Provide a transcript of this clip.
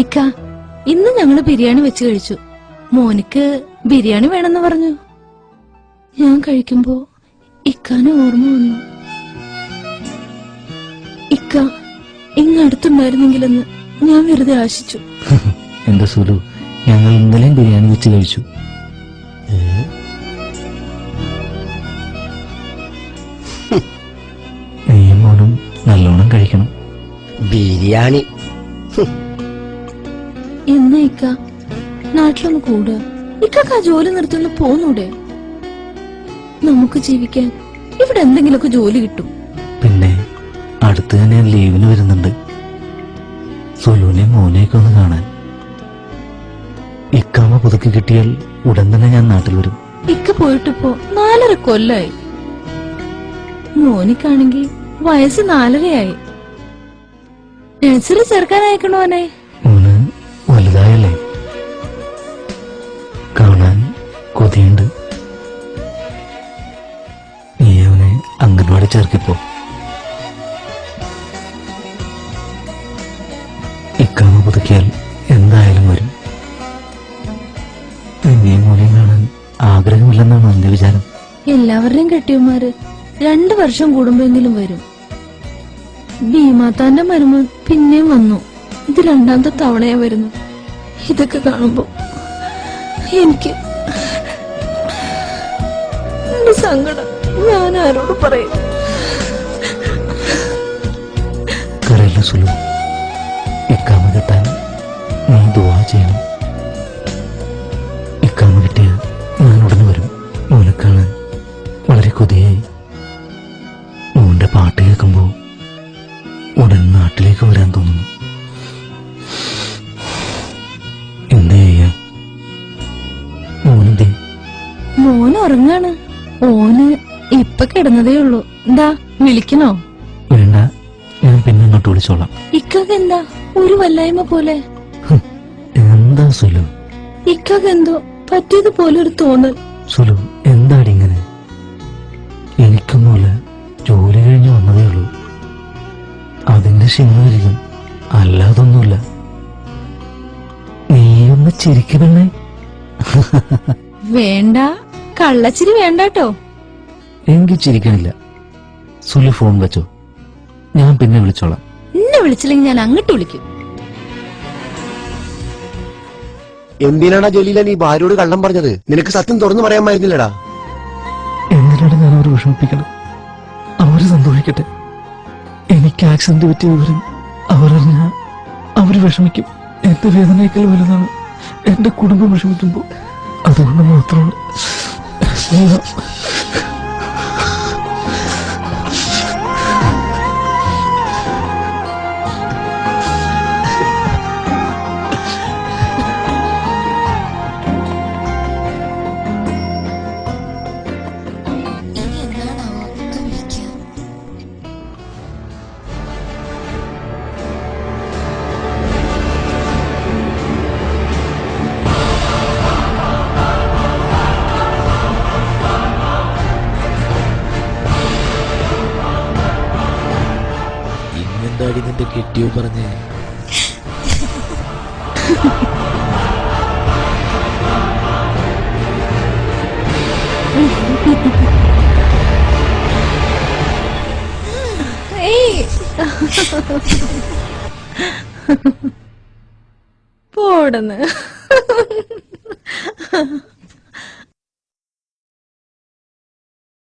ഇക്ക, ഇന്ന് ഞങ്ങള് ബിരിയാണി വെച്ച് കഴിച്ചു. മോനിക്ക് ബിരിയാണി വേണമെന്ന് പറഞ്ഞു. ഞാൻ കഴിക്കുമ്പോ ഇക്കാന് ഓർമ്മ വന്നു. ഇക്ക ഇങ്ങടുത്തുണ്ടായിരുന്നെങ്കിലെന്ന് ഞാൻ വെറുതെ ആശിച്ചു. എന്റെ സുലു, ഞങ്ങൾ ഇന്നലെയും ബിരിയാണി വെച്ച് കഴിച്ചു. നീയും മോനും നല്ലോണം കഴിക്കണം ബിരിയാണി. എന്നാ ഇക്ക നാട്ടിലൊന്ന് കൂടുക. ഇക്കാക്ക് ആ ജോലി നിർത്തുന്ന പോന്നൂടെ? നമുക്ക് ജീവിക്കാൻ ഇവിടെ എന്തെങ്കിലുമൊക്കെ ജോലി കിട്ടും. പിന്നെ അടുത്ത് തന്നെ ഞാൻ ലീവിന് വരുന്നുണ്ട്. സുലുവിനെ മോനെയൊക്കെ ഒന്ന് കാണാൻ. ഇക്കാമ പുതുക്കി കിട്ടിയാൽ ഉടൻ തന്നെ ഞാൻ നാട്ടിൽ വരും. ഇക്ക പോയിട്ടിപ്പോ 4.5 കൊല്ലായി. മോനിക്കാണെങ്കി വയസ്സ് 4.5 നഴ്സറി ചേർക്കാൻ അയക്കണോനെ. മോന് വലുതായല്ലേ, കാണാൻ കൊതിയുണ്ട്. നീ അവനെ അംഗൻവാടി ചേർക്കിപ്പോ. ഇക്കാമ പുതുക്കിയാൽ എന്തായാലും വരും. നീ മോനെ കാണാൻ ആഗ്രഹമില്ലെന്നാണ് എന്റെ വിചാരം. എല്ലാവരുടെയും കെട്ടിയന്മാര് 2 വർഷം കൂടുമ്പോഴെങ്കിലും വരും. ഭീമാത്താന്റെ മരുമൻ പിന്നെയും വന്നു. ഇത് 2ാമത്തെ തവണയാ വരുന്നു. ഇതൊക്കെ കാണുമ്പോ എനിക്ക് എന്റെ സങ്കടം ഞാൻ ആരോട് പറയും? കരയില്ല സുലു, ഇക്കാമ കിട്ടാൻ നീ ദുആ ചെയ്യണം. ഇക്കാമ കിട്ടിയ ഞാൻ ഉടനെ വരും. മോനെ കാണാൻ വളരെ കൊതിയായി. മോന്റെ പാട്ട് കേൾക്കുമ്പോ ഉടൻ നാട്ടിലേക്ക് വരാൻ തോന്നുന്നു. എന്ത് ചെയ്യാം? മോനെന്തേ? മോൻ ഉറങ്ങാണ്. ഓന് ഇപ്പൊ കിടന്നതേ ഉള്ളൂ. എന്താ വിളിക്കണോ? വേണ്ട, ഞാൻ പിന്നെ അങ്ങോട്ട് വിളിച്ചോളാം. ഇക്കൊക്കെ എന്താ ഒരു വല്ലായ്മ പോലെ? എന്താ സുലു? ഇക്കൊക്കെ എന്തോ പറ്റിയതുപോലെ ഒരു തോന്നൽ. സുലു, എന്താടി ഇങ്ങനെ? എനിക്കൊന്നുമില്ല, ജോലി കഴിഞ്ഞ് വന്നതേ ഉള്ളൂ. അതിന്റെ ക്ഷീണമായിരിക്കും, അല്ലാതൊന്നുമില്ല. നീയൊന്ന് ചിരിക്കണേ. വേണ്ട, കള്ളച്ചിരി വേണ്ടാട്ടോ. എനിക്ക് ചിരിക്കണില്ല. സുലു ഫോൺ വെച്ചോ, ഞാൻ പിന്നെ വിളിച്ചോളാം. എന്നെ വിളിച്ചില്ലെങ്കിൽ ഞാൻ അങ്ങോട്ട് വിളിക്കും. എന്തിനാടാ ജോലിയില്ല നീ ഭാര്യയോട് കള്ളം പറഞ്ഞത്? നിനക്ക് സത്യം തുറന്നു പറയാമായിരുന്നില്ലടാ. എന്തിനാണ് ഞാൻ അവരെ വിഷമിപ്പിക്കണം? അവര് സന്തോഷിക്കട്ടെ. എനിക്ക് ആക്സിഡന്റ് പറ്റിയ വിവരം അവരറിഞ്ഞ അവര് വിഷമിക്കും. എന്റെ വേദനയേക്കാൾ വലുതാണ് എന്റെ കുടുംബം വിഷമിക്കുമ്പോ. അതുകൊണ്ട് മാത്രമാണ് എന്താടി നിന്റെ കെട്ടിയോ പറഞ്ഞേ? പോടന്ന്